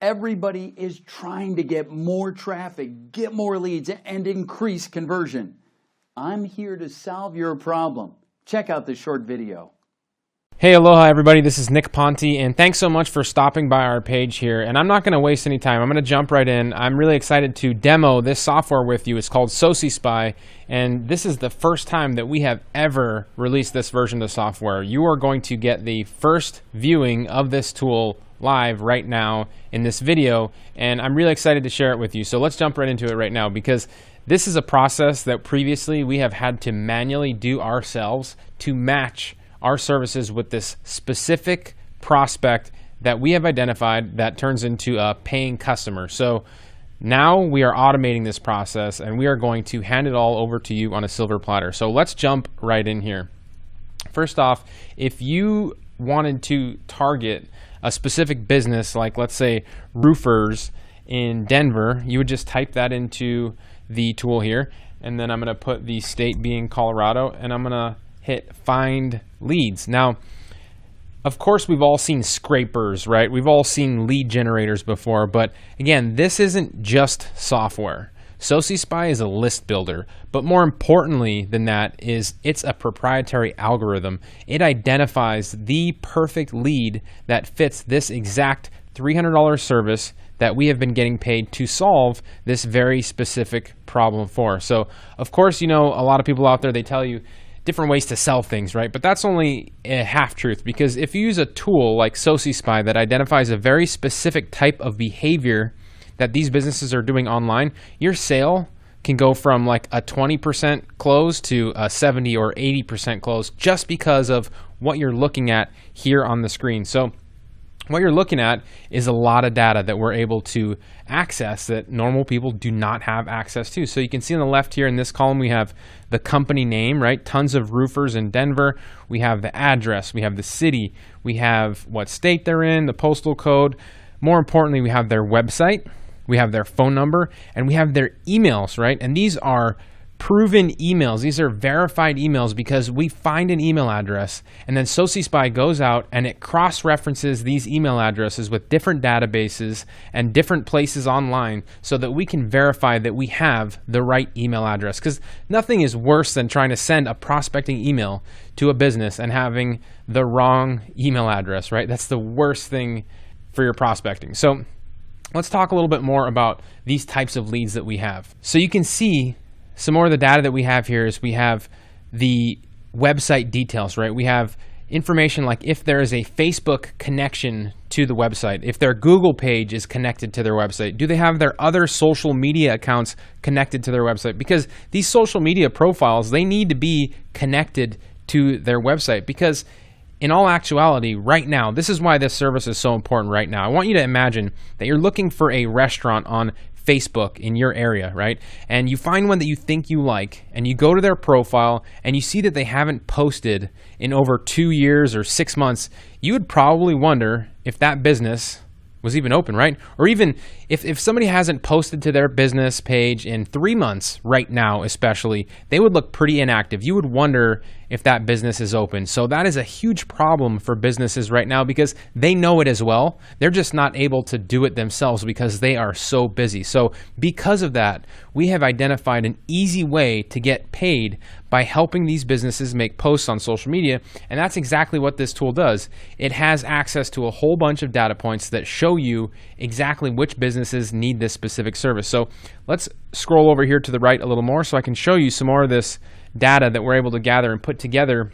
Everybody is trying to get more traffic, get more leads, and increase conversion. I'm here to solve your problem. Check out this short video. Hey, aloha everybody, this is Nick Ponte, and thanks so much for stopping by our page here. And I'm not going to waste any time. I'm going to jump right in. I'm really excited to demo this software with you. It's called SociSpy, and this is the first time that we have ever released this version of the software. You are going to get the first viewing of this tool live right now in this video, and I'm really excited to share it with you. So let's jump right into it right now, because this is a process that previously we have had to manually do ourselves to match our services with this specific prospect that we have identified that turns into a paying customer. So now we are automating this process, and we are going to hand it all over to you on a silver platter. So let's jump right in here. First off, if you wanted to target a specific business, like let's say roofers in Denver, you would just type that into the tool here, and then I'm going to put the state being Colorado, and I'm going to hit find leads. Now, of course, we've all seen scrapers, right? We've all seen lead generators before, but again, this isn't just software. SociSpy is a list builder, but more importantly than that is it's a proprietary algorithm. It identifies the perfect lead that fits this exact $300 service that we have been getting paid to solve this very specific problem for. So, of course, you know, a lot of people out there, they tell you different ways to sell things, right? But that's only a half truth, because if you use a tool like SociSpy that identifies a very specific type of behavior that these businesses are doing online, your sale can go from like a 20% close to a 70 or 80% close just because of what you're looking at here on the screen. So what you're looking at is a lot of data that we're able to access that normal people do not have access to. So you can see on the left here in this column, we have the company name, right? Tons of roofers in Denver. We have the address, we have the city, we have what state they're in, the postal code. More importantly, we have their website, we have their phone number, and we have their emails, right? And these are proven emails. These are verified emails because we find an email address, and then SociSpy goes out and it cross-references these email addresses with different databases and different places online so that we can verify that we have the right email address. Because nothing is worse than trying to send a prospecting email to a business and having the wrong email address, right? That's the worst thing for your prospecting. So let's talk a little bit more about these types of leads that we have. So you can see some more of the data that we have here is we have the website details, right? We have information like if there is a Facebook connection to the website, if their Google page is connected to their website, do they have their other social media accounts connected to their website? Because these social media profiles, they need to be connected to their website, because in all actuality, right now, this is why this service is so important right now. I want you to imagine that you're looking for a restaurant on Facebook in your area, right? And you find one that you think you like, and you go to their profile and you see that they haven't posted in over 2 years or 6 months. You would probably wonder if that business was even open, right? Or even if somebody hasn't posted to their business page in 3 months right now, especially, they would look pretty inactive. You would wonder if that business is open. So that is a huge problem for businesses right now, because they know it as well. They're just not able to do it themselves because they are so busy. So because of that, we have identified an easy way to get paid by helping these businesses make posts on social media. And that's exactly what this tool does. It has access to a whole bunch of data points that show you exactly which businesses need this specific service. So let's scroll over here to the right a little more so I can show you some more of this data that we're able to gather and put together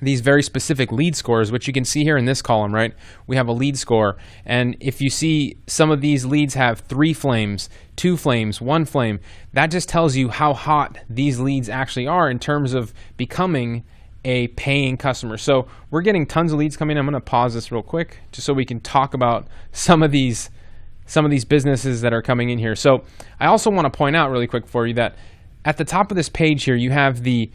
these very specific lead scores, which you can see here in this column, right? We have a lead score, and if you see some of these leads have 3 flames, 2 flames, 1 flame, that just tells you how hot these leads actually are in terms of becoming a paying customer. So we're getting tons of leads coming in. I'm going to pause this real quick just so we can talk about some of these businesses that are coming in here. So I also want to point out really quick for you that at the top of this page here, you have the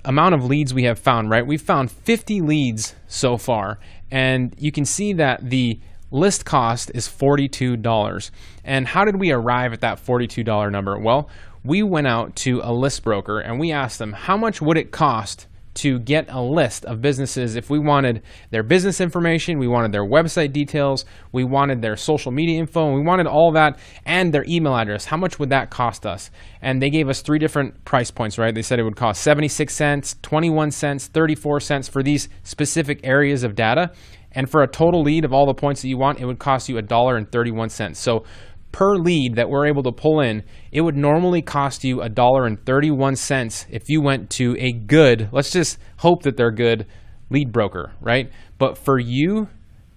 amount of leads we have found, right? We've found 50 leads so far, and you can see that the list cost is $42. And how did we arrive at that $42 number? Well, we went out to a list broker and we asked them, how much would it cost to get a list of businesses. If we wanted their business information, we wanted their website details, we wanted their social media info, and we wanted all that and their email address, how much would that cost us? And they gave us 3 different price points, right? They said it would cost 76 cents, 21 cents, 34 cents for these specific areas of data. And for a total lead of all the points that you want, it would cost you $1.31. So per lead that we're able to pull in, it would normally cost you $1.31 if you went to a good, let's just hope that they're good, lead broker, right? But for you,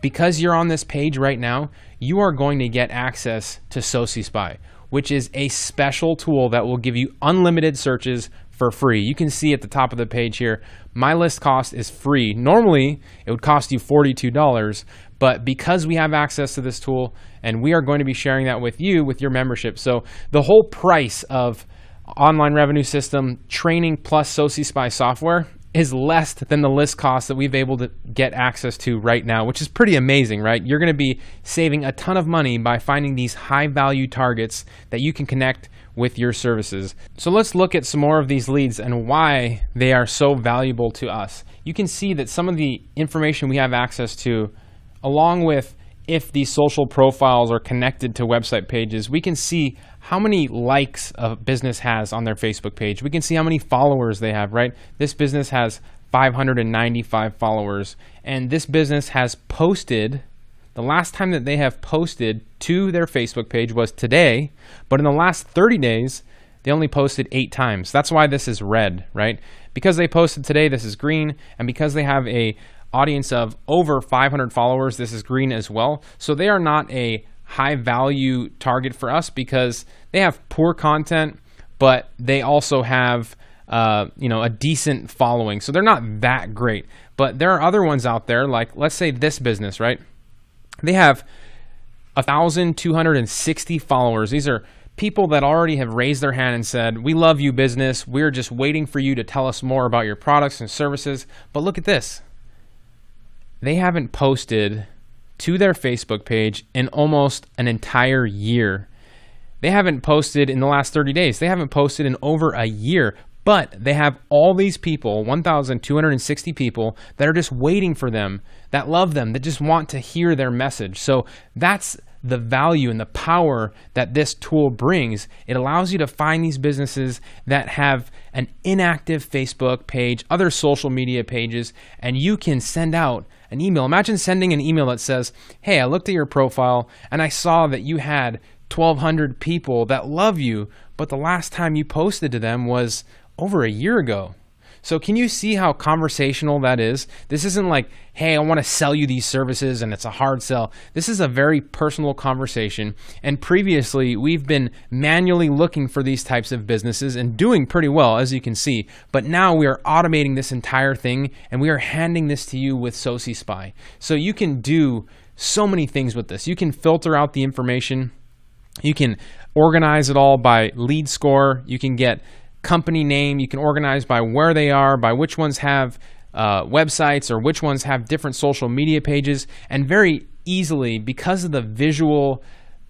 because you're on this page right now, you are going to get access to SociSpy, which is a special tool that will give you unlimited searches for free. You can see at the top of the page here, my list cost is free. Normally, it would cost you $42, but because we have access to this tool, and we are going to be sharing that with you with your membership. So the whole price of Online Revenue System training plus SociSpy software is less than the list cost that we've able to get access to right now, which is pretty amazing, right? You're going to be saving a ton of money by finding these high value targets that you can connect with your services. So let's look at some more of these leads and why they are so valuable to us. You can see that some of the information we have access to, along with if these social profiles are connected to website pages, we can see how many likes a business has on their Facebook page. We can see how many followers they have, right? This business has 595 followers, and this business has posted, the last time that they have posted to their Facebook page was today, but in the last 30 days, they only posted 8 times. That's why this is red, right? Because they posted today, this is green, and because they have a audience of over 500 followers, this is green as well. So they are not a high value target for us because they have poor content, but they also have a decent following. So they're not that great. But there are other ones out there, like let's say this business, right? They have 1,260 followers. These are people that already have raised their hand and said, we love you, business. We're just waiting for you to tell us more about your products and services. But look at this. They haven't posted to their Facebook page in almost an entire year. They haven't posted in the last 30 days. They haven't posted in over a year. But they have all these people, 1,260 people, that are just waiting for them, that love them, that just want to hear their message. So that's the value and the power that this tool brings. It allows you to find these businesses that have an inactive Facebook page, other social media pages, and you can send out an email. Imagine sending an email that says, hey, I looked at your profile and I saw that you had 1,200 people that love you, but the last time you posted to them was over a year ago. So can you see how conversational that is? This isn't like, hey, I want to sell you these services and it's a hard sell. This is a very personal conversation. And previously, we've been manually looking for these types of businesses and doing pretty well, as you can see. But now we are automating this entire thing and we are handing this to you with SociSpy. So you can do so many things with this. You can filter out the information. You can organize it all by lead score. You can get company name. You can organize by where they are, by which ones have websites or which ones have different social media pages. And very easily, because of the visual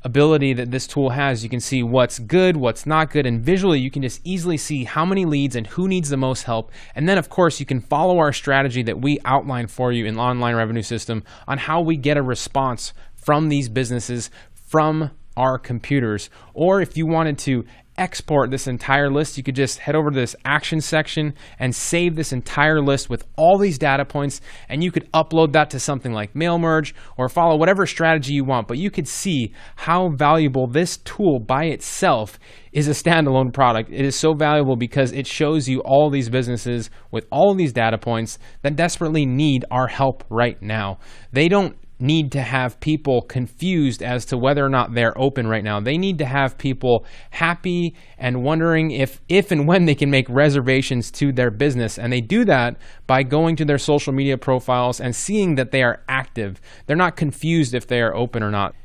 ability that this tool has, you can see what's good, what's not good, and visually you can just easily see how many leads and who needs the most help. And then of course you can follow our strategy that we outline for you in Online Revenue System on how we get a response from these businesses from our computers. Or if you wanted to export this entire list, you could just head over to this action section and save this entire list with all these data points, and you could upload that to something like MailMerge or follow whatever strategy you want. But you could see how valuable this tool by itself is a standalone product. It is so valuable because it shows you all these businesses with all these data points that desperately need our help right now. They don't need to have people confused as to whether or not they're open right now. They need to have people happy and wondering if and when they can make reservations to their business. And they do that by going to their social media profiles and seeing that they are active. They're not confused if they are open or not.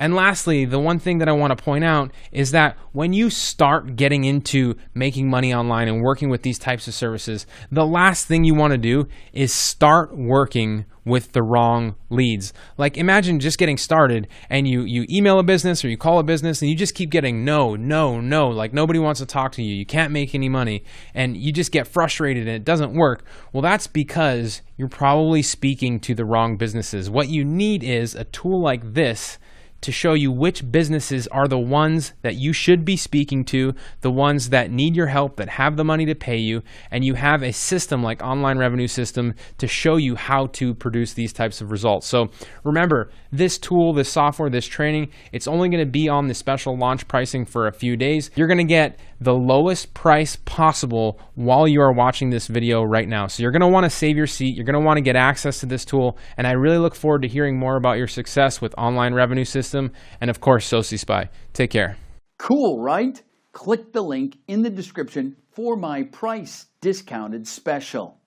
And lastly, the one thing that I want to point out is that when you start getting into making money online and working with these types of services, the last thing you want to do is start working with the wrong leads. Like imagine just getting started and you email a business or you call a business and you just keep getting no, like nobody wants to talk to you. You can't make any money and you just get frustrated and it doesn't work. Well, that's because you're probably speaking to the wrong businesses. What you need is a tool like this to show you which businesses are the ones that you should be speaking to, the ones that need your help, that have the money to pay you, and you have a system like Online Revenue System to show you how to produce these types of results. So remember, this tool, this software, this training, it's only going to be on the special launch pricing for a few days. You're going to get the lowest price possible while you are watching this video right now. So you're going to want to save your seat. You're going to want to get access to this tool. And I really look forward to hearing more about your success with Online Revenue System and of course, SociSpy. Take care. Cool, right? Click the link in the description for my price discounted special.